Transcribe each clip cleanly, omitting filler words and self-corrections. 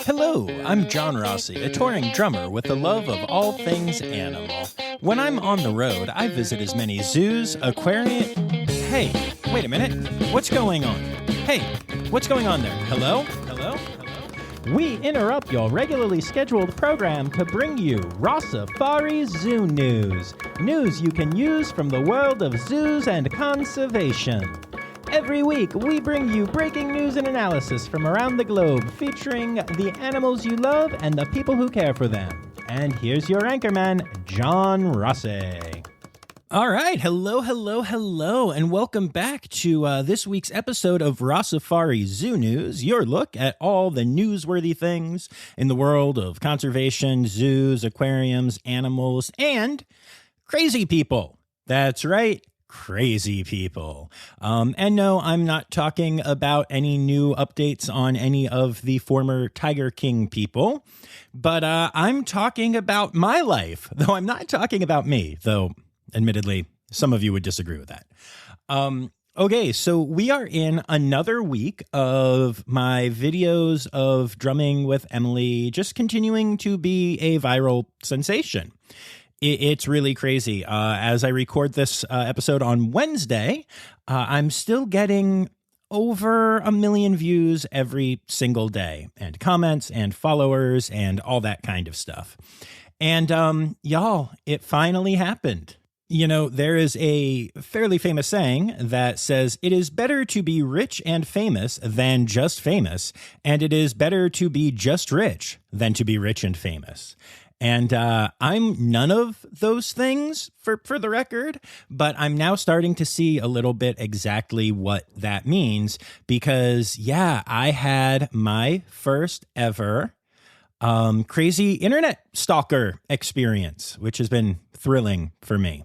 Hello, I'm John Rossi, a touring drummer with a love of all things animal. When I'm on the road, I visit as many zoos, aquariums... Hey, wait a minute. What's going on? Hey, what's going on there? Hello? Hello? Hello? We interrupt your regularly scheduled program to bring you Rossifari Zoo news. News you can use from the world of zoos and conservation. Every week, we bring you breaking news and analysis from around the globe, featuring the animals you love and the people who care for them. And here's your anchorman, John Rossi. All right, hello, and welcome back to this week's episode of Rossifari Zoo News, your look at all the newsworthy things in the world of conservation, zoos, aquariums, animals, and crazy people. That's right. Crazy people. And no, I'm not talking about any new updates on any of the former Tiger King people, but I'm talking about my life, though I'm not talking about me, though admittedly, some of you would disagree with that. Okay, so we are in another week of my videos of drumming with Emily, just continuing to be a viral sensation. It's really crazy. As I record this episode on Wednesday, I'm still getting over 1 million views every single day, and comments and followers and all that kind of stuff. And y'all, it finally happened. You know, there is a fairly famous saying that says, it is better to be rich and famous than just famous, and it is better to be just rich than to be rich and famous. And I'm none of those things for the record, but I'm now starting to see a little bit exactly what that means because, yeah, I had my first ever crazy internet stalker experience, which has been thrilling for me.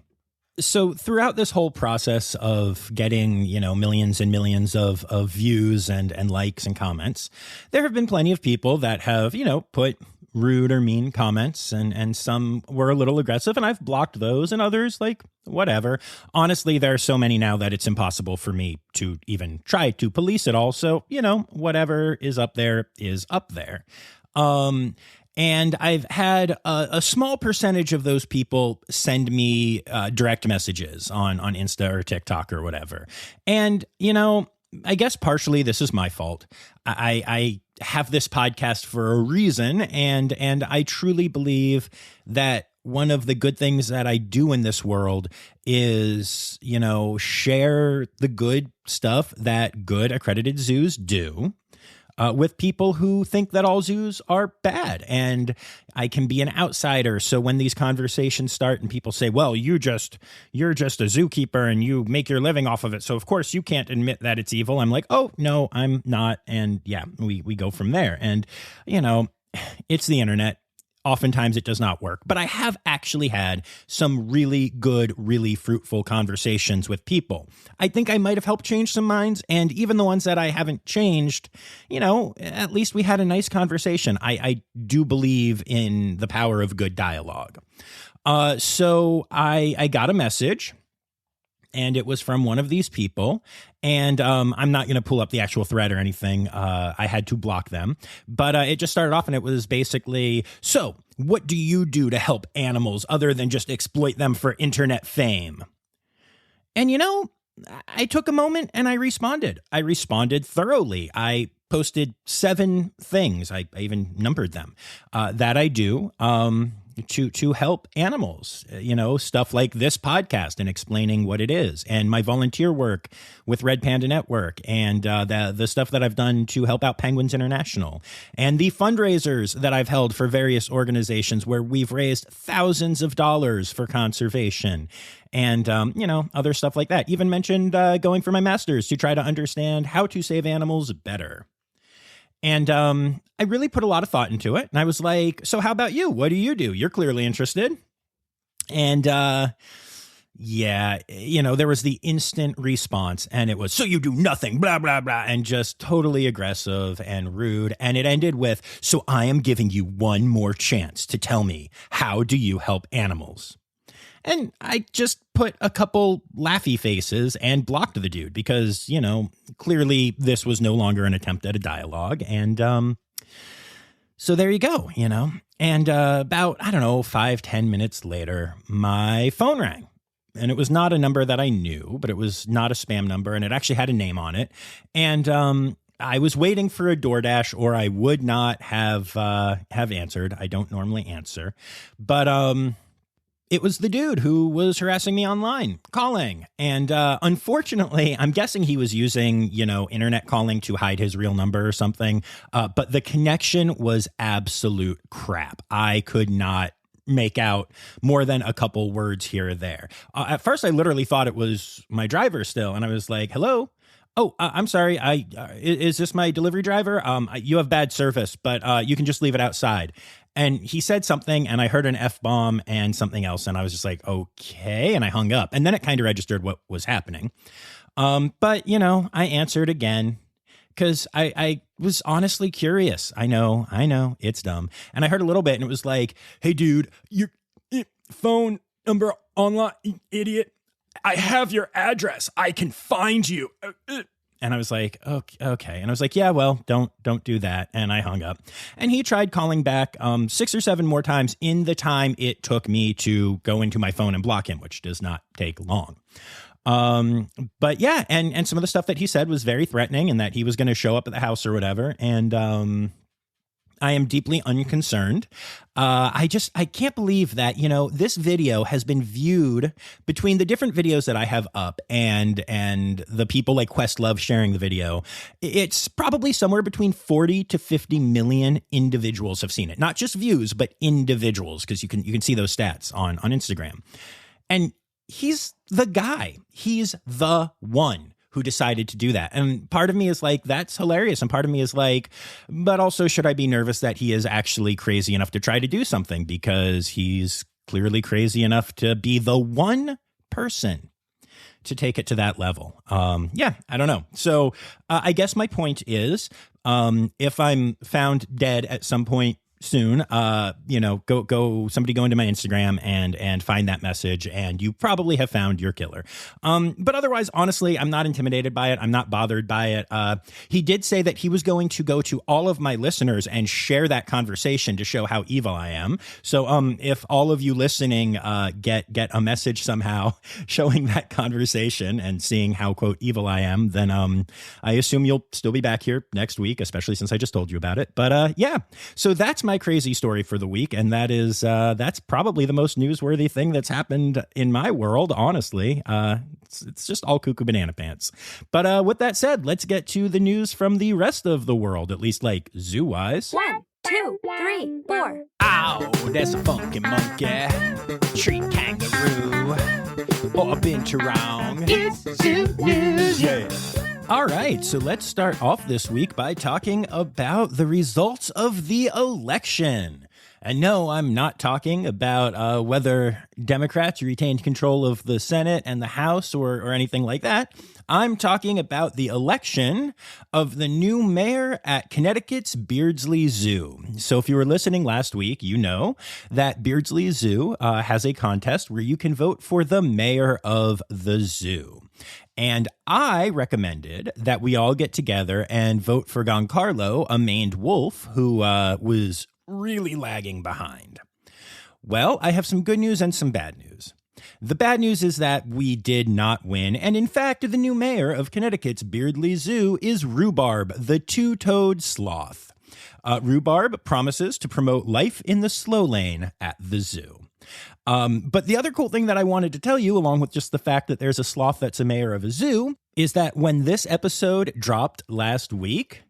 So throughout this whole process of getting, millions and millions of views and likes and comments, there have been plenty of people that have, put rude or mean comments, and some were a little aggressive, and I've blocked those, and others, like, whatever. Honestly, there are so many now that it's impossible for me to even try to police it all. So, whatever is up there is up there. And I've had a small percentage of those people send me direct messages on Insta or TikTok or whatever. And, I guess partially this is my fault. I have this podcast for a reason, and I truly believe that one of the good things that I do in this world is, share the good stuff that good accredited zoos do. With people who think that all zoos are bad, and I can be an outsider. So when these conversations start and people say, well, you're just a zookeeper and you make your living off of it, so of course you can't admit that it's evil. I'm like, oh, no, I'm not. And yeah, we go from there. And, it's the internet. Oftentimes it does not work, but I have actually had some really good, really fruitful conversations with people. I think I might have helped change some minds, and even the ones that I haven't changed, at least we had a nice conversation. I do believe in the power of good dialogue. So I got a message, and it was from one of these people. And I'm not going to pull up the actual thread or anything. I had to block them. But it just started off and it was basically, so what do you do to help animals other than just exploit them for internet fame? And, I took a moment and I responded. I responded thoroughly. I posted 7 things. I even numbered them that I do to help animals, stuff like this podcast and explaining what it is, and my volunteer work with Red Panda Network, and the stuff that I've done to help out Penguins International, and the fundraisers that I've held for various organizations where we've raised thousands of dollars for conservation, and, other stuff like that. Even mentioned going for my master's to try to understand how to save animals better. And I really put a lot of thought into it. And I was like, so how about you? What do? You're clearly interested. And there was the instant response. And it was, so you do nothing, blah, blah, blah. And just totally aggressive and rude. And it ended with, so I am giving you one more chance to tell me, how do you help animals? And I just put a couple laughy faces and blocked the dude because, clearly this was no longer an attempt at a dialogue. And So there you go, And about, 5-10 minutes later, my phone rang. And it was not a number that I knew, but it was not a spam number, and it actually had a name on it. And I was waiting for a DoorDash, or I would not have answered. I don't normally answer, but it was the dude who was harassing me online, calling. And unfortunately, I'm guessing he was using, internet calling to hide his real number or something. But the connection was absolute crap. I could not make out more than a couple words here or there. At first, I literally thought it was my driver still. And I was like, hello? Oh, I'm sorry. Is this my delivery driver? You have bad service, but you can just leave it outside. And he said something, and I heard an F-bomb and something else. And I was just like, okay. And I hung up. And then it kind of registered what was happening. But, I answered again. Because I was honestly curious. I know, it's dumb. And I heard a little bit, and it was like, hey, dude, your phone number online, you idiot. I have your address. I can find you. And I was like, okay. And I was like, yeah, well, don't do that. And I hung up. And he tried calling back 6 or 7 more times in the time it took me to go into my phone and block him, which does not take long. But yeah, and some of the stuff that he said was very threatening, and that he was going to show up at the house or whatever. And, I am deeply unconcerned. I can't believe that, this video has been viewed between the different videos that I have up and the people like Questlove sharing the video. It's probably somewhere between 40 to 50 million individuals have seen it. Not just views, but individuals, because you can see those stats on Instagram. And he's the guy. He's the one who decided to do that. And part of me is like, that's hilarious. And part of me is like, but also, should I be nervous that he is actually crazy enough to try to do something? Because he's clearly crazy enough to be the one person to take it to that level. Yeah, I don't know. So I guess my point is, if I'm found dead at some point soon, somebody go into my Instagram and find that message, and you probably have found your killer. But otherwise, honestly, I'm not intimidated by it. I'm not bothered by it. He did say that he was going to go to all of my listeners and share that conversation to show how evil I am. So, if all of you listening, get a message somehow showing that conversation and seeing how, quote, evil I am, then, I assume you'll still be back here next week, especially since I just told you about it. But, yeah, so that's my crazy story for the week, and that's probably the most newsworthy thing that's happened in my world, honestly. It's just all cuckoo banana pants. But with that said, let's get to the news from the rest of the world, at least like zoo-wise. 1, 2, 3, 4. Ow, that's a funky monkey, tree kangaroo, or a binturong. It's zoo news. Yeah. All right, so let's start off this week by talking about the results of the election. And no, I'm not talking about whether Democrats retained control of the Senate and the House or anything like that. I'm talking about the election of the new mayor at Connecticut's Beardsley Zoo. So if you were listening last week, you know that Beardsley Zoo has a contest where you can vote for the mayor of the zoo. And I recommended that we all get together and vote for Giancarlo, a maned wolf who was really lagging behind. Well, I have some good news and some bad news. The bad news is that we did not win, and in fact, the new mayor of Connecticut's Beardsley Zoo is Rhubarb, the two-toed sloth. Rhubarb promises to promote life in the slow lane at the zoo. But the other cool thing that I wanted to tell you, along with just the fact that there's a sloth that's a mayor of a zoo, is that when this episode dropped last week,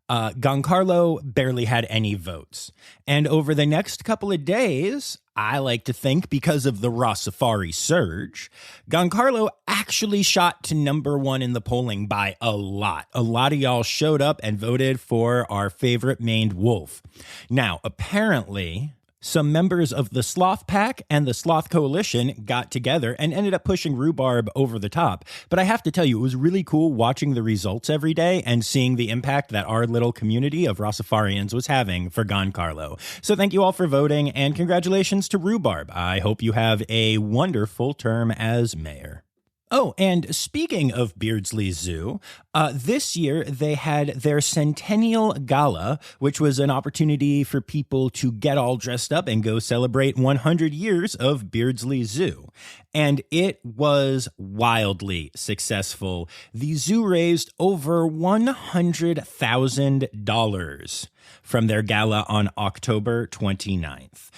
Giancarlo barely had any votes. And over the next couple of days, I like to think because of the Rossifari surge, Giancarlo actually shot to number 1 in the polling by a lot. A lot of y'all showed up and voted for our favorite maned wolf. Now, apparently, some members of the Sloth Pack and the Sloth Coalition got together and ended up pushing Rhubarb over the top. But I have to tell you, it was really cool watching the results every day and seeing the impact that our little community of Rossifarians was having for Giancarlo. So thank you all for voting, and congratulations to Rhubarb. I hope you have a wonderful term as mayor. Oh, and speaking of Beardsley Zoo, this year they had their Centennial Gala, which was an opportunity for people to get all dressed up and go celebrate 100 years of Beardsley Zoo. And it was wildly successful. The zoo raised over $100,000 from their gala on October 29th.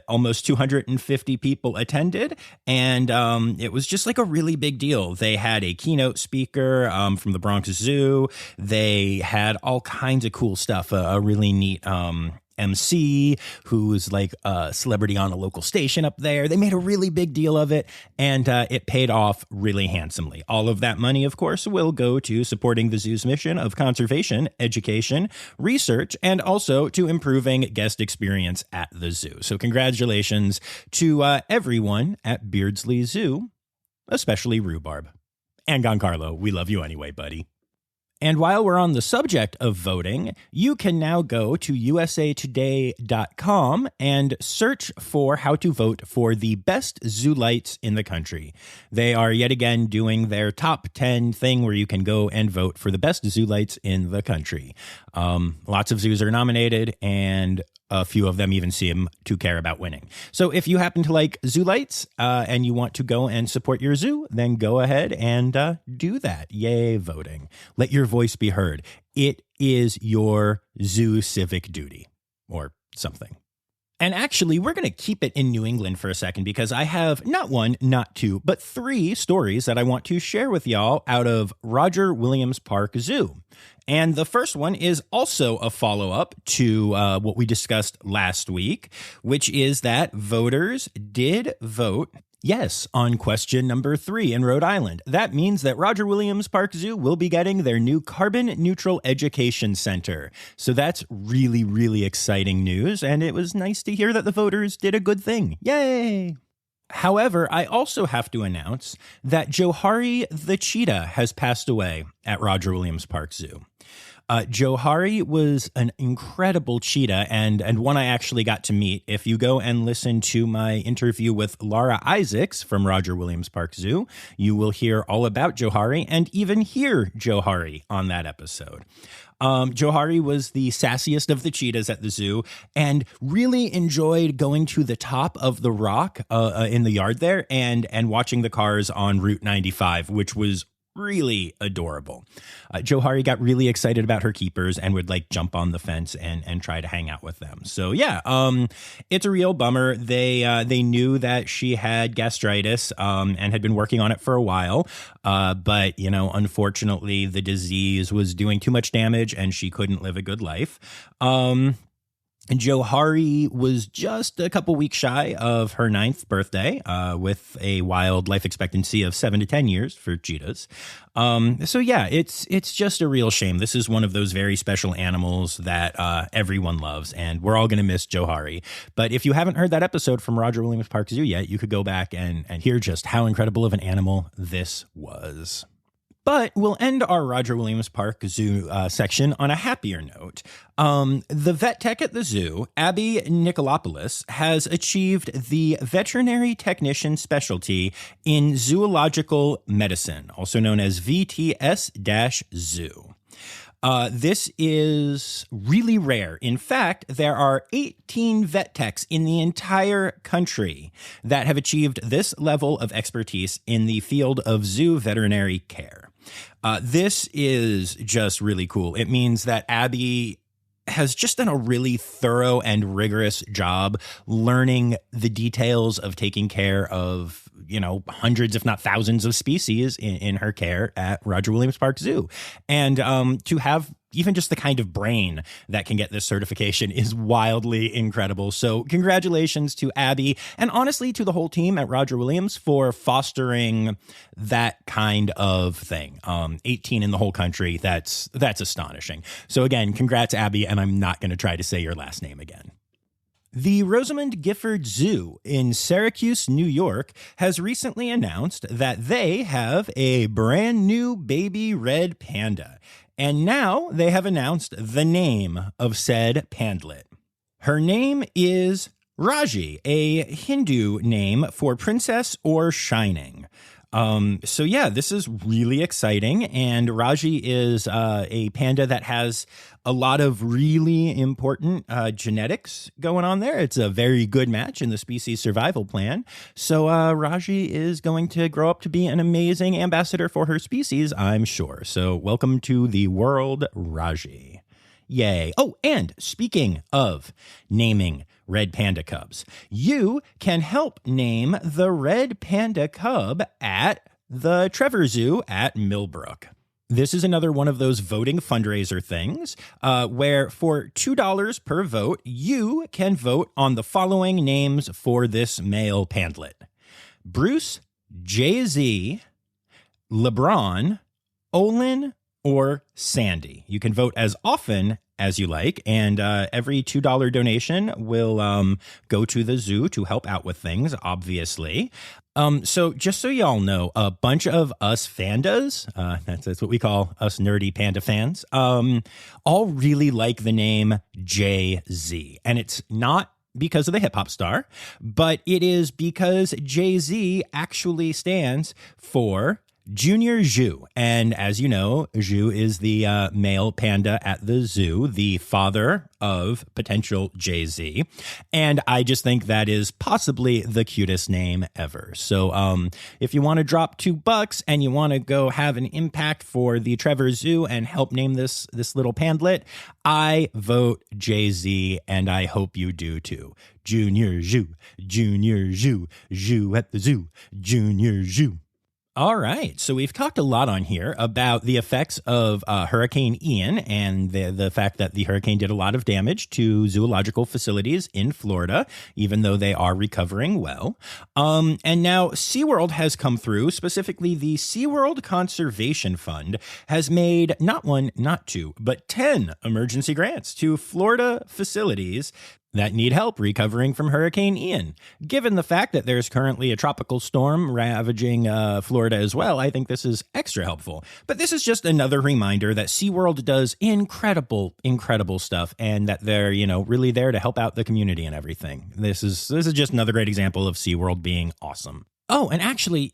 Almost 250 people attended, and it was just like a really big deal. They had a keynote speaker from the Bronx Zoo. They had all kinds of cool stuff, a really neat MC who's like a celebrity on a local station up there. They made a really big deal of it, and it paid off really handsomely. All of that money, of course, will go to supporting the zoo's mission of conservation, education, research, and also to improving guest experience at the zoo. So congratulations to everyone at Beardsley Zoo, especially Rhubarb. And Giancarlo, we love you anyway, buddy. And while we're on the subject of voting, you can now go to usatoday.com and search for how to vote for the best zoo lights in the country. They are yet again doing their top 10 thing where you can go and vote for the best zoo lights in the country. Lots of zoos are nominated, and a few of them even seem to care about winning. So if you happen to like zoo lights and you want to go and support your zoo, then go ahead and do that. Yay, voting. Let your voice be heard. It is your zoo civic duty or something. And actually, we're going to keep it in New England for a second because I have not one, not two, but three stories that I want to share with y'all out of Roger Williams Park Zoo. And the first one is also a follow-up to what we discussed last week, which is that voters did vote yes on question number 3 in Rhode Island. That means that Roger Williams Park Zoo will be getting their new carbon-neutral education center. So that's really, really exciting news, and it was nice to hear that the voters did a good thing. Yay! However, I also have to announce that Johari the cheetah has passed away at Roger Williams Park Zoo. Johari was an incredible cheetah and one I actually got to meet. If you go and listen to my interview with Laura Isaacs from Roger Williams Park Zoo, you will hear all about Johari and even hear Johari on that episode. Johari was the sassiest of the cheetahs at the zoo and really enjoyed going to the top of the rock in the yard there and watching the cars on Route 95, which was really adorable. Johari got really excited about her keepers and would like jump on the fence and try to hang out with them. So yeah, it's a real bummer. They knew that she had gastritis and had been working on it for a while. But you know, unfortunately the disease was doing too much damage and she couldn't live a good life. And Johari was just a couple weeks shy of her 9th birthday, with a wild life expectancy of 7 to 10 years for cheetahs. So yeah, it's just a real shame. This is one of those very special animals that everyone loves, and we're all going to miss Johari. But if you haven't heard that episode from Roger Williams Park Zoo yet, you could go back and hear just how incredible of an animal this was. But we'll end our Roger Williams Park Zoo section on a happier note. The vet tech at the zoo, Abby Nicolopoulos, has achieved the veterinary technician specialty in zoological medicine, also known as VTS-Zoo. This is really rare. In fact, there are 18 vet techs in the entire country that have achieved this level of expertise in the field of zoo veterinary care. This is just really cool. It means that Abby has just done a really thorough and rigorous job learning the details of taking care of, you know, hundreds, if not thousands of species in her care at Roger Williams Park Zoo. And to have even just the kind of brain that can get this certification is wildly incredible. So congratulations to Abby and honestly to the whole team at Roger Williams for fostering that kind of thing. 18 in the whole country. That's astonishing. So again, congrats, Abby. And I'm not going to try to say your last name again. The Rosamond Gifford Zoo in Syracuse, New York, has recently announced that they have a brand new baby red panda. And now they have announced the name of said pandlet. Her name is Raji, a Hindu name for princess or shining. So yeah, this is really exciting. And Raji is a panda that has a lot of really important genetics going on there. It's a very good match in the species survival plan. So Raji is going to grow up to be an amazing ambassador for her species, I'm sure. So welcome to the world, Raji. Yay. Oh, and speaking of naming red panda cubs, you can help name the red panda cub at the Trevor Zoo at Millbrook. This is another one of those voting fundraiser things where for $2 per vote, you can vote on the following names for this male pandlet: Bruce, Jay-Z, LeBron, Olin, or Sandy. You can vote as often as you like, and every $2 donation will go to the zoo to help out with things, obviously. So just so y'all know, a bunch of us fandas, that's what we call us nerdy panda fans, all really like the name Jay-Z. And it's not because of the hip hop star, but it is because Jay-Z actually stands for Junior Zhu. And as you know, Zhu is the male panda at the zoo, the father of potential Jay-Z. And I just think that is possibly the cutest name ever. So if you want to drop $2 and you want to go have an impact for the Trevor Zoo and help name this little pandlet, I vote Jay-Z, and I hope you do too. Junior Zhu, Junior Zhu, Zhu at the zoo, Junior Zhu. All right, so we've talked a lot on here about the effects of Hurricane Ian and the fact that the hurricane did a lot of damage to zoological facilities in Florida, even though they are recovering well. And now SeaWorld has come through, specifically the SeaWorld Conservation Fund has made not one, not two, but 10 emergency grants to Florida facilities that need help recovering from Hurricane Ian. Given the fact that there's currently a tropical storm ravaging Florida as well, I think this is extra helpful. But this is just another reminder that SeaWorld does incredible, incredible stuff, and that they're, really there to help out the community and everything. This is just another great example of SeaWorld being awesome. Oh, and actually,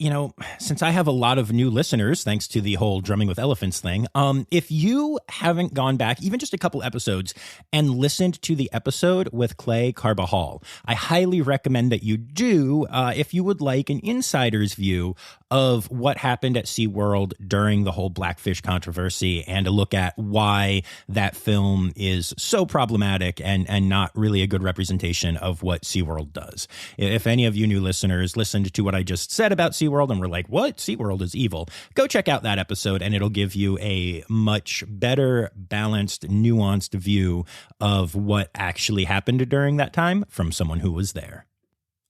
since I have a lot of new listeners, thanks to the whole drumming with elephants thing, if you haven't gone back even just a couple episodes and listened to the episode with Clay Carbajal, I highly recommend that you do if you would like an insider's view of what happened at SeaWorld during the whole Blackfish controversy and a look at why that film is so problematic and not really a good representation of what SeaWorld does. If any of you new listeners listened to what I just said about SeaWorld and were like, what? SeaWorld is evil. Go check out that episode and it'll give you a much better, balanced, nuanced view of what actually happened during that time from someone who was there.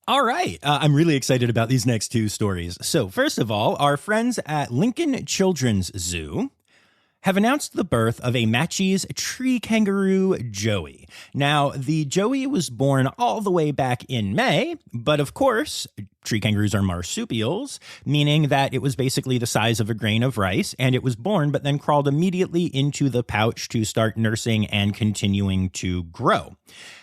All right. I'm really excited about these next two stories. So first of all, our friends at Lincoln Children's Zoo have announced the birth of a Matschie's tree kangaroo, Joey. Now, the Joey was born all the way back in May, but of course, tree kangaroos are marsupials, meaning that it was basically the size of a grain of rice, and it was born but then crawled immediately into the pouch to start nursing and continuing to grow.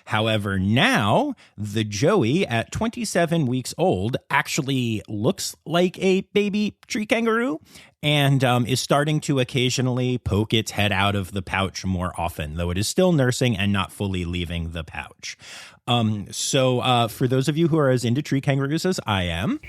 However, now the Joey at 27 weeks old actually looks like a baby tree kangaroo and is starting to occasionally poke its head out of the pouch more often, though it is still nursing and not fully leaving the pouch. So for those of you who are as into tree kangaroos as I am,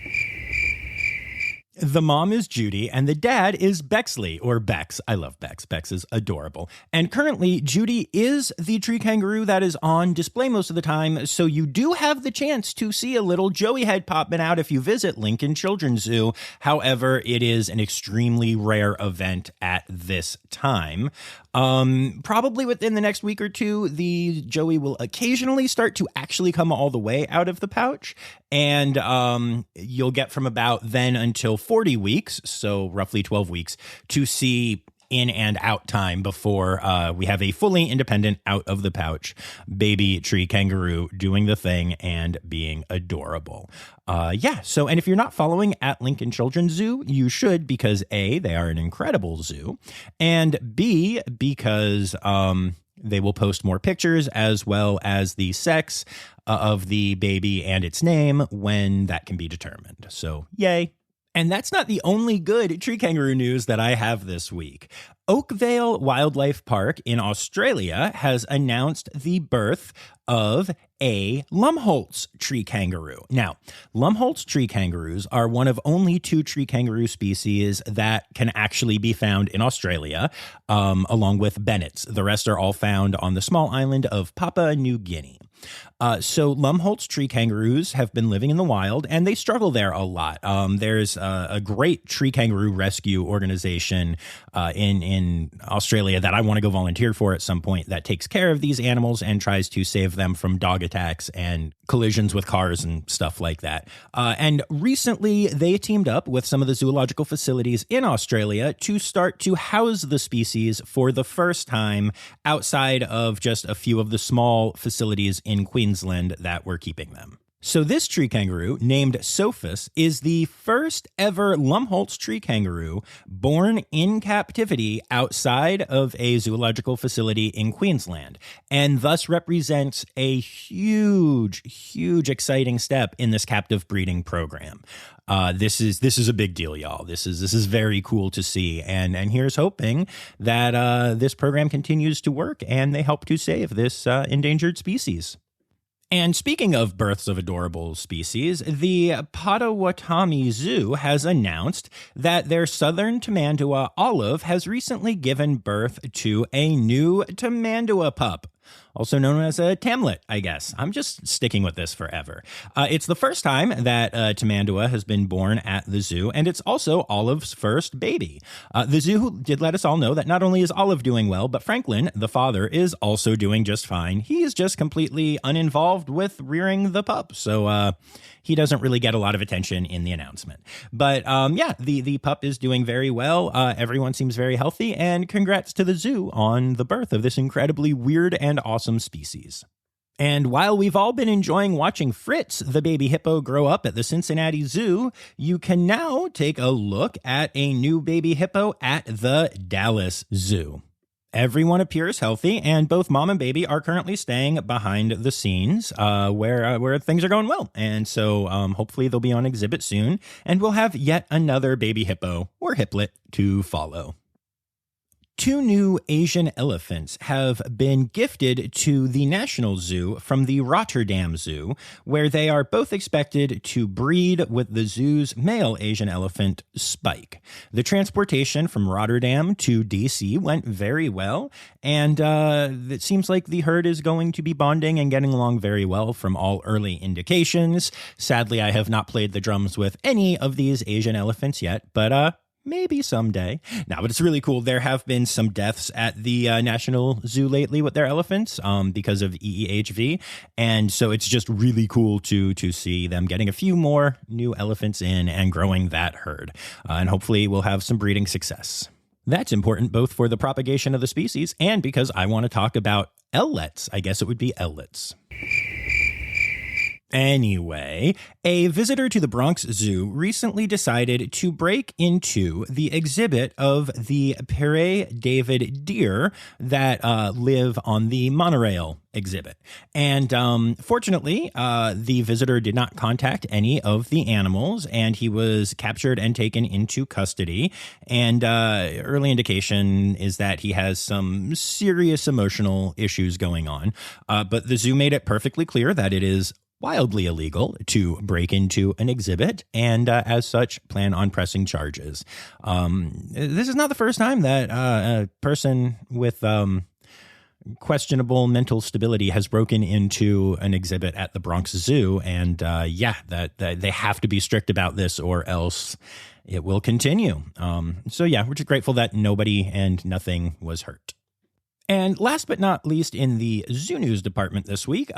the mom is Judy, and the dad is Bexley, or Bex. I love Bex. Bex is adorable. And currently, Judy is the tree kangaroo that is on display most of the time, so you do have the chance to see a little Joey head popping out if you visit Lincoln Children's Zoo. However, it is an extremely rare event at this time. Probably within the next week or two, the Joey will occasionally start to actually come all the way out of the pouch, and you'll get from about then until 40 weeks, so roughly 12 weeks, to see in and out time before we have a fully independent out of the pouch baby tree kangaroo doing the thing and being adorable. So, and if you're not following at Lincoln Children's Zoo, you should, because A, they are an incredible zoo, and B, because they will post more pictures as well as the sex of the baby and its name when that can be determined. So, yay. And that's not the only good tree kangaroo news that I have this week. Oakvale Wildlife Park in Australia has announced the birth of a Lumholtz tree kangaroo. Now, Lumholtz tree kangaroos are one of only 2 tree kangaroo species that can actually be found in Australia, along with Bennett's. The rest are all found on the small island of Papua New Guinea. So Lumholtz tree kangaroos have been living in the wild, and they struggle there a lot. There's a great tree kangaroo rescue organization in Australia that I want to go volunteer for at some point that takes care of these animals and tries to save them from dog attacks and collisions with cars and stuff like that. And recently, they teamed up with some of the zoological facilities in Australia to start to house the species for the first time outside of just a few of the small facilities in Queensland that were keeping them. So this tree kangaroo, named Sophus, is the first ever Lumholtz tree kangaroo born in captivity outside of a zoological facility in Queensland, and thus represents a huge, exciting step in this captive breeding program. This is a big deal, y'all. This is very cool to see, and here's hoping that this program continues to work and they help to save this endangered species. And speaking of births of adorable species, the Potawatomi Zoo has announced that their southern Tamandua olive has recently given birth to a new Tamandua pup, also known as a tamlet, I guess. I'm just sticking with this forever. It's the first time that Tamandua has been born at the zoo, and it's also Olive's first baby. The zoo did let us all know that not only is Olive doing well, but Franklin, the father, is also doing just fine. He is just completely uninvolved with rearing the pup, so he doesn't really get a lot of attention in the announcement. But yeah, the pup is doing very well. Everyone seems very healthy, and congrats to the zoo on the birth of this incredibly weird and awesome species. And while we've all been enjoying watching Fritz, the baby hippo, grow up at the Cincinnati Zoo, you can now take a look at a new baby hippo at the Dallas Zoo. Everyone appears healthy, and both mom and baby are currently staying behind the scenes where things are going well. And so hopefully they'll be on exhibit soon, and we'll have yet another baby hippo or hipplet to follow. 2 new Asian elephants have been gifted to the National Zoo from the Rotterdam Zoo, where they are both expected to breed with the zoo's male Asian elephant, Spike. The transportation from Rotterdam to DC went very well, and it seems like the herd is going to be bonding and getting along very well from all early indications. Sadly, I have not played the drums with any of these Asian elephants yet, but maybe someday. No, but it's really cool. There have been some deaths at the National Zoo lately with their elephants because of EEHV. And so it's just really cool to see them getting a few more new elephants in and growing that herd. And hopefully we'll have some breeding success. That's important both for the propagation of the species and because I want to talk about ellets. I guess it would be ellets. Anyway, a visitor to the Bronx Zoo recently decided to break into the exhibit of the Prairie David deer that live on the monorail exhibit. And fortunately, the visitor did not contact any of the animals, and he was captured and taken into custody. And early indication is that he has some serious emotional issues going on. But the zoo made it perfectly clear that it is wildly illegal to break into an exhibit, and as such, plan on pressing charges. This is not the first time that a person with questionable mental stability has broken into an exhibit at the Bronx Zoo, and that they have to be strict about this or else it will continue. So yeah, we're just grateful that nobody and nothing was hurt. And last but not least, in the zoo news department this week,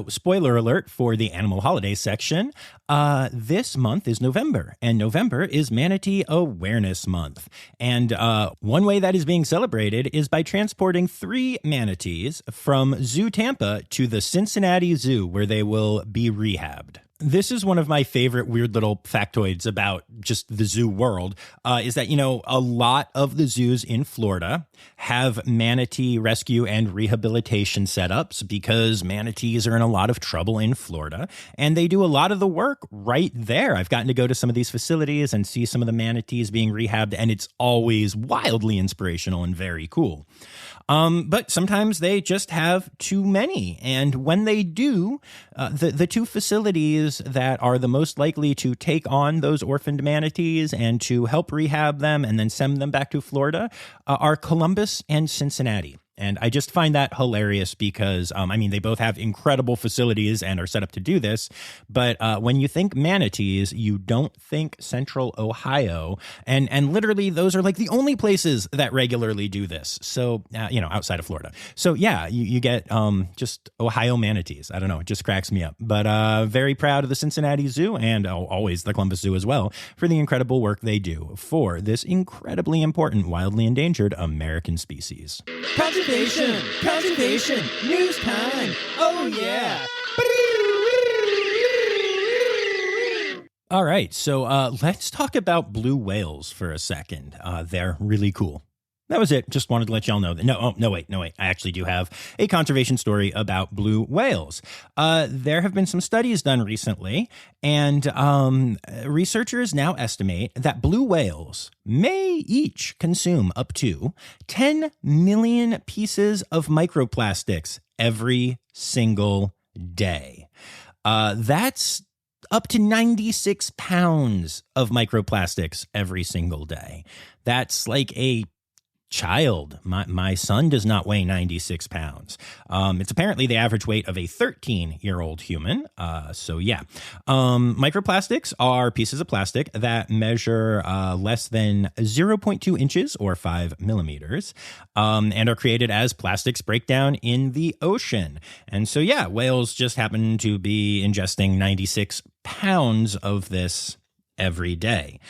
spoiler alert for the animal holiday section, this month is November, and November is Manatee Awareness Month. And one way that is being celebrated is by transporting 3 manatees from Zoo Tampa to the Cincinnati Zoo, where they will be rehabbed. This is one of my favorite weird little factoids about just the zoo world, is that, a lot of the zoos in Florida have manatee rescue and rehabilitation setups because manatees are in a lot of trouble in Florida, and they do a lot of the work right there. I've gotten to go to some of these facilities and see some of the manatees being rehabbed, and it's always wildly inspirational and very cool. But sometimes they just have too many. And when they do, the two facilities that are the most likely to take on those orphaned manatees and to help rehab them and then send them back to Florida are Columbus and Cincinnati. And I just find that hilarious because, they both have incredible facilities and are set up to do this. But when you think manatees, you don't think Central Ohio. And literally, those are like the only places that regularly do this. So, outside of Florida. So, yeah, you get just Ohio manatees. I don't know. It just cracks me up. But very proud of the Cincinnati Zoo and always the Columbus Zoo as well for the incredible work they do for this incredibly important, wildly endangered American species. Conservation, news time. Oh, yeah. All right, so let's talk about blue whales for a second. They're really cool. That was it. Just wanted to let y'all know that. No, wait. I actually do have a conservation story about blue whales. There have been some studies done recently, and researchers now estimate that blue whales may each consume up to 10 million pieces of microplastics every single day. That's up to 96 pounds of microplastics every single day. That's like a child. My son does not weigh 96 pounds. It's apparently the average weight of a 13-year-old human. So yeah. Microplastics are pieces of plastic that measure less than 0.2 inches or 5 millimeters, and are created as plastics break down in the ocean. And so yeah, whales just happen to be ingesting 96 pounds of this every day.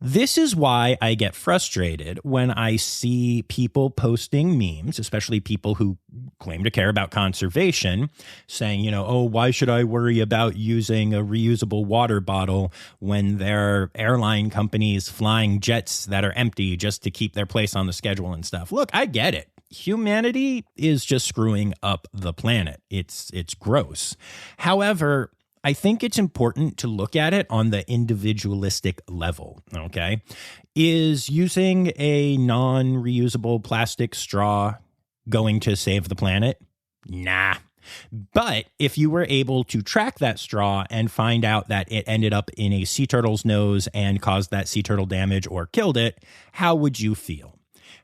This is why I get frustrated when I see people posting memes, especially people who claim to care about conservation, saying, why should I worry about using a reusable water bottle when there are airline companies flying jets that are empty just to keep their place on the schedule and stuff. Look, I get it. Humanity is just screwing up the planet. It's gross. However, I think it's important to look at it on the individualistic level, okay? Is using a non-reusable plastic straw going to save the planet? Nah. But if you were able to track that straw and find out that it ended up in a sea turtle's nose and caused that sea turtle damage or killed it, how would you feel?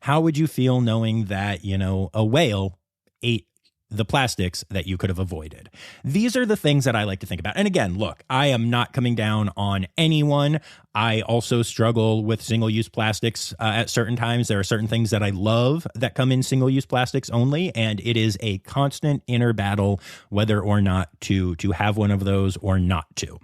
How would you feel knowing that, a whale ate the plastics that you could have avoided? These are the things that I like to think about. And again, look, I am not coming down on anyone. I also struggle with single-use plastics at certain times. There are certain things that I love that come in single-use plastics only, and it is a constant inner battle whether or not to have one of those or not to.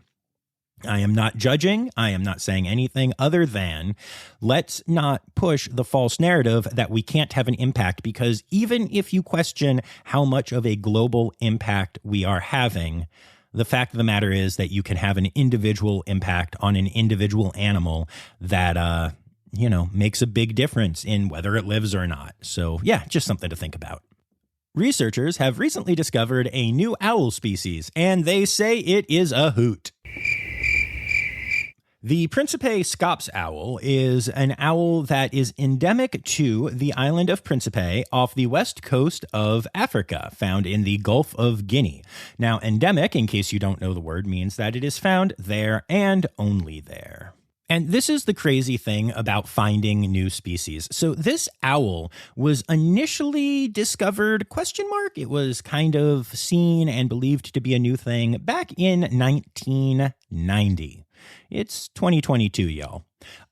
I am not judging. I am not saying anything other than let's not push the false narrative that we can't have an impact, because even if you question how much of a global impact we are having, the fact of the matter is that you can have an individual impact on an individual animal that, makes a big difference in whether it lives or not. So yeah, just something to think about. Researchers have recently discovered a new owl species, and they say it is a hoot. The Principe scops owl is an owl that is endemic to the island of Principe off the west coast of Africa, found in the Gulf of Guinea. Now, endemic, in case you don't know the word, means that it is found there and only there. And this is the crazy thing about finding new species. So this owl was initially discovered, ? It was kind of seen and believed to be a new thing back in 1990. It's 2022, y'all.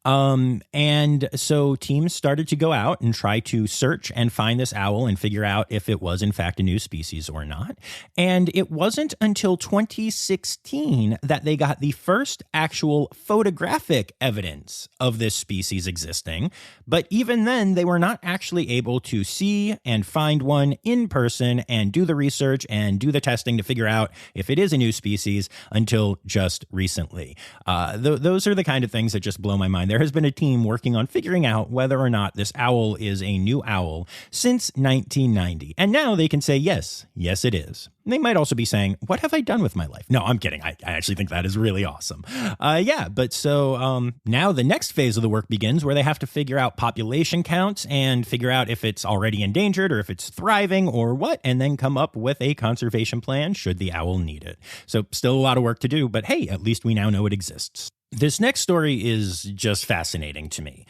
And so teams started to go out and try to search and find this owl and figure out if it was in fact a new species or not. And it wasn't until 2016 that they got the first actual photographic evidence of this species existing. But even then, they were not actually able to see and find one in person and do the research and do the testing to figure out if it is a new species until just recently. Those are the kind of things that just blow my mind. There has been a team working on figuring out whether or not this owl is a new owl since 1990. And now they can say, yes, it is. They might also be saying, what have I done with my life? No, I'm kidding. I actually think that is really awesome. So now the next phase of the work begins where they have to figure out population counts and figure out if it's already endangered or if it's thriving or what, and then come up with a conservation plan should the owl need it. So still a lot of work to do, but hey, at least we now know it exists. This next story is just fascinating to me.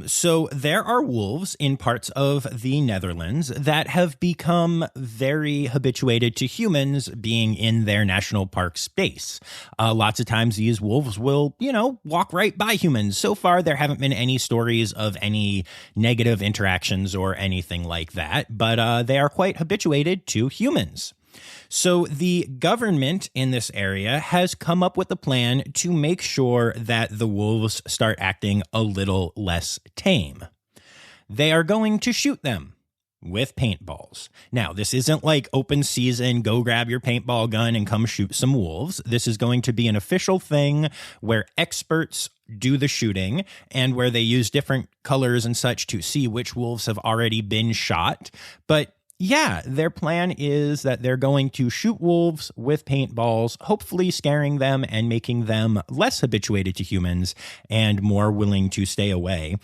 So there are wolves in parts of the Netherlands that have become very habituated to humans being in their national park space. Lots of times these wolves will, walk right by humans. So far, there haven't been any stories of any negative interactions or anything like that, but they are quite habituated to humans. So the government in this area has come up with a plan to make sure that the wolves start acting a little less tame. They are going to shoot them with paintballs. Now, this isn't like open season, go grab your paintball gun and come shoot some wolves. This is going to be an official thing where experts do the shooting and where they use different colors and such to see which wolves have already been shot. But yeah, their plan is that they're going to shoot wolves with paintballs, hopefully scaring them and making them less habituated to humans and more willing to stay away.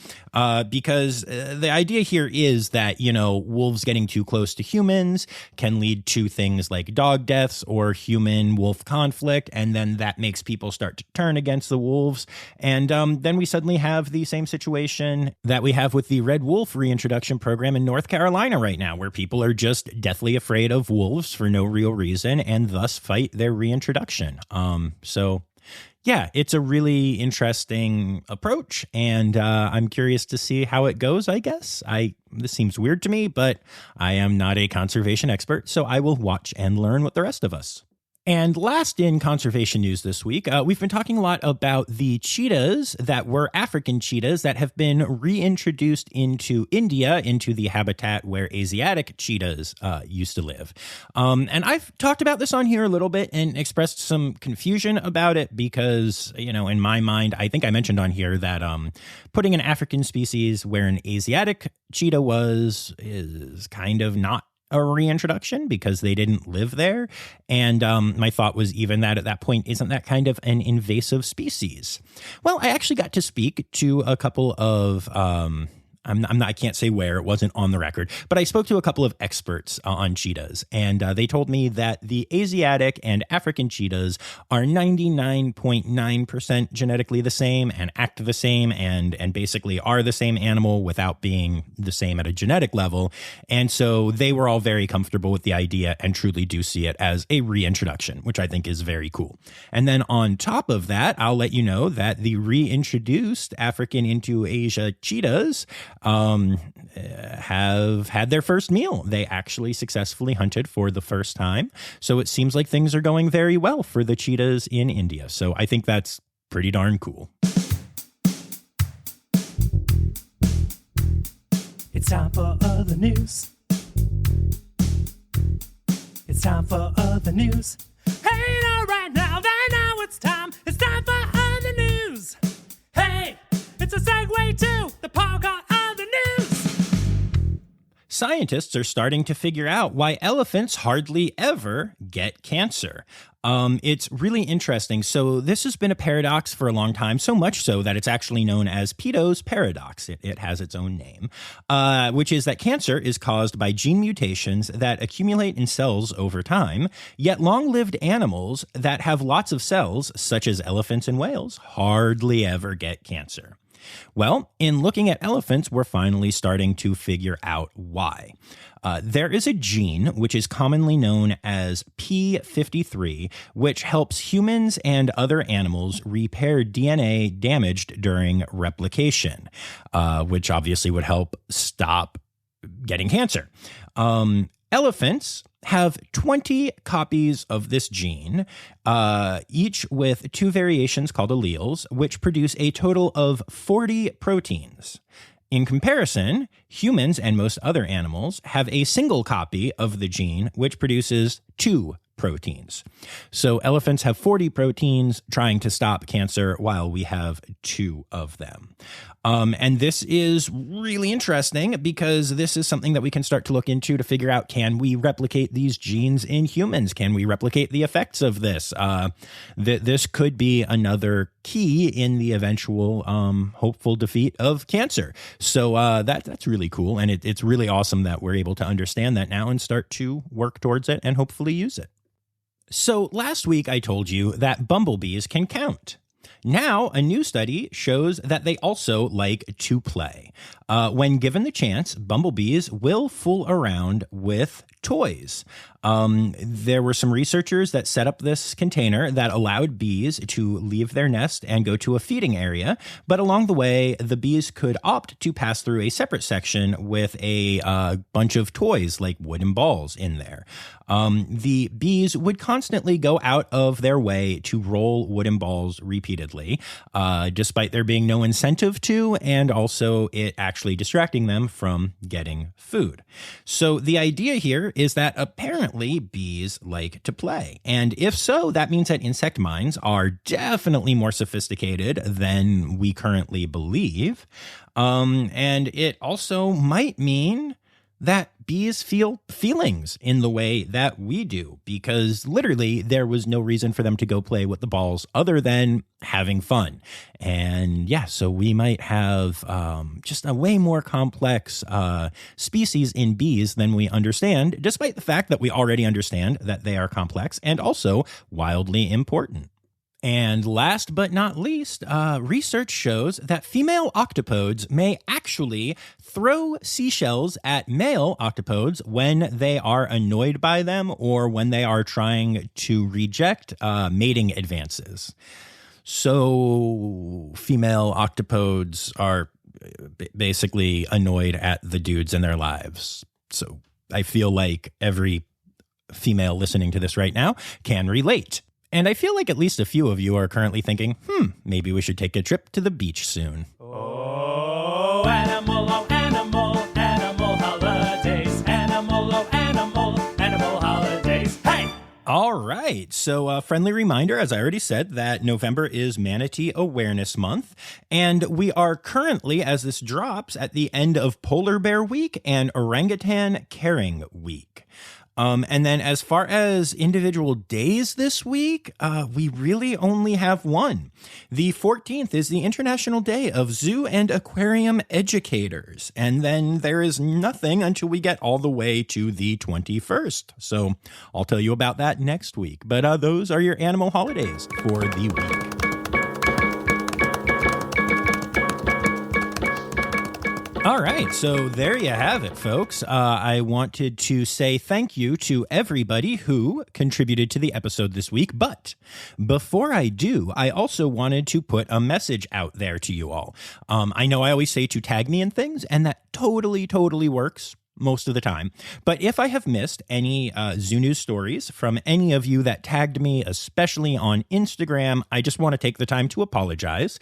Because the idea here is that, wolves getting too close to humans can lead to things like dog deaths or human-wolf conflict, and then that makes people start to turn against the wolves. And then we suddenly have the same situation that we have with the Red Wolf reintroduction program in North Carolina right now, where people are just deathly afraid of wolves for no real reason and thus fight their reintroduction. Yeah, it's a really interesting approach, and I'm curious to see how it goes, I guess. This seems weird to me, but I am not a conservation expert, so I will watch and learn with the rest of us. And last in conservation news this week, we've been talking a lot about the cheetahs that were African cheetahs that have been reintroduced into India, into the habitat where Asiatic cheetahs used to live. And I've talked about this on here a little bit and expressed some confusion about it because, in my mind, I think I mentioned on here that putting an African species where an Asiatic cheetah is kind of not a reintroduction because they didn't live there. And my thought was even that at that point, isn't that kind of an invasive species? Well, I actually got to speak to a couple of I can't say where, it wasn't on the record, but I spoke to a couple of experts on cheetahs, and they told me that the Asiatic and African cheetahs are 99.9% genetically the same and act the same and basically are the same animal without being the same at a genetic level. And so they were all very comfortable with the idea and truly do see it as a reintroduction, which I think is very cool. And then on top of that, I'll let you know that the reintroduced African into Asia cheetahs have had their first meal. They actually successfully hunted for the first time. So it seems like things are going very well for the cheetahs in India. So I think that's pretty darn cool. It's time for other news. It's time for other news. Hey, now, right now, it's time. It's time for other news. Hey, it's a segue to the part called other news. Scientists are starting to figure out why elephants hardly ever get cancer. It's really interesting. So this has been a paradox for a long time, so much so that it's actually known as Peto's paradox. It has its own name, which is that cancer is caused by gene mutations that accumulate in cells over time, yet long-lived animals that have lots of cells, such as elephants and whales, hardly ever get cancer. Well, in looking at elephants, we're finally starting to figure out why. There is a gene which is commonly known as P53, which helps humans and other animals repair DNA damaged during replication, which obviously would help stop getting cancer. Elephants have 20 copies of this gene, each with 2 variations called alleles, which produce a total of 40 proteins. In comparison, humans and most other animals have a single copy of the gene, which produces 2 proteins. So elephants have 40 proteins trying to stop cancer, while we have 2 of them. And this is really interesting because this is something that we can start to look into to figure out, can we replicate these genes in humans? Can we replicate the effects of this? This could be another key in the eventual hopeful defeat of cancer. So that's really cool. And it's really awesome that we're able to understand that now and start to work towards it and hopefully use it. So last week I told you that bumblebees can count. Now, a new study shows that they also like to play. When given the chance, bumblebees will fool around with toys. There were some researchers that set up this container that allowed bees to leave their nest and go to a feeding area, but along the way, the bees could opt to pass through a separate section with a bunch of toys like wooden balls in there. The bees would constantly go out of their way to roll wooden balls repeatedly, despite there being no incentive to, and also it actually distracting them from getting food. So the idea here is that apparently bees like to play. And if so, that means that insect minds are definitely more sophisticated than we currently believe. And it also might mean that bees feel feelings in the way that we do, because literally there was no reason for them to go play with the balls other than having fun. And yeah, so we might have just a way more complex species in bees than we understand, despite the fact that we already understand that they are complex and also wildly important. And last but not least, research shows that female octopodes may actually throw seashells at male octopodes when they are annoyed by them or when they are trying to reject mating advances. So female octopodes are basically annoyed at the dudes in their lives. So I feel like every female listening to this right now can relate. And I feel like at least a few of you are currently thinking, maybe we should take a trip to the beach soon. Oh, animal holidays. Animal holidays. Hey! All right. So a friendly reminder, as I already said, that November is Manatee Awareness Month. And we are currently, as this drops, at the end of Polar Bear Week and Orangutan Caring Week. And then as far as individual days this week, we really only have one. The 14th is the International Day of Zoo and Aquarium Educators. And then there is nothing until we get all the way to the 21st. So I'll tell you about that next week. But those are your animal holidays for the week. All right, so there you have it, folks. I wanted to say thank you to everybody who contributed to the episode this week. But before I do, I also wanted to put a message out there to you all. I know I always say to tag me in things, and that totally works most of the time. But if I have missed any Zoo News stories from any of you that tagged me, especially on Instagram, I just want to take the time to apologize.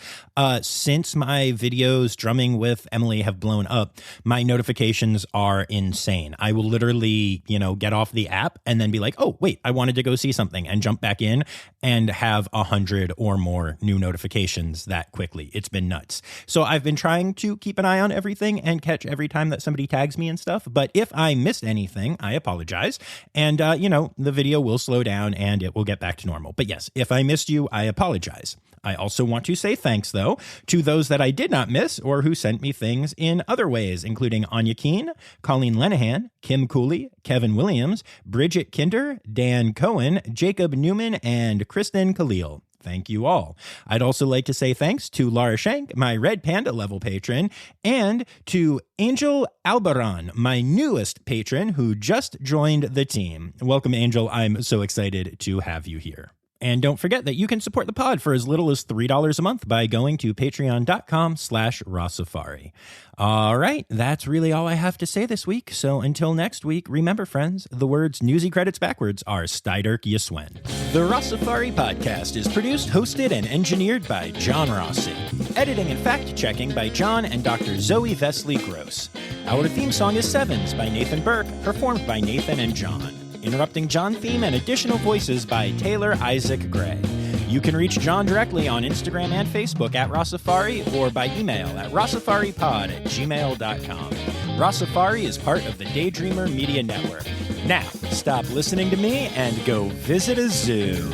Since my videos drumming with Emily have blown up, my notifications are insane. I will literally, get off the app and then be like, oh, wait, I wanted to go see something, and jump back in and have 100 or more new notifications that quickly. It's been nuts. So I've been trying to keep an eye on everything and catch every time that somebody tags me and stuff. But if I missed anything, I apologize. And, the video will slow down and it will get back to normal. But yes, if I missed you, I apologize. I also want to say thanks, though, to those that I did not miss or who sent me things in other ways, including Anya Keene, Colleen Lenahan, Kim Cooley, Kevin Williams, Bridget Kinder, Dan Cohen, Jacob Newman, and Kristen Khalil. Thank you all. I'd also like to say thanks to Laura Shank, my Red Panda level patron, and to Angel Albaran, my newest patron who just joined the team. Welcome, Angel. I'm so excited to have you here. And don't forget that you can support the pod for as little as $3 a month by going to patreon.com/Rossifari. All right, that's really all I have to say this week. So until next week, remember, friends, the words newsy credits backwards are Steiderk Yeswen. The Rossifari podcast is produced, hosted, and engineered by John Rossi. Editing and fact-checking by John and Dr. Zoe Vesley Gross. Our theme song is Sevens by Nathan Burke, performed by Nathan and John. Interrupting John theme and additional voices by Taylor Isaac Gray. You can reach John directly on Instagram and Facebook at Rossifari or by email at rossifaripod@gmail.com. Rossifari is part of the Daydreamer Media Network. Now, stop listening to me and go visit a zoo.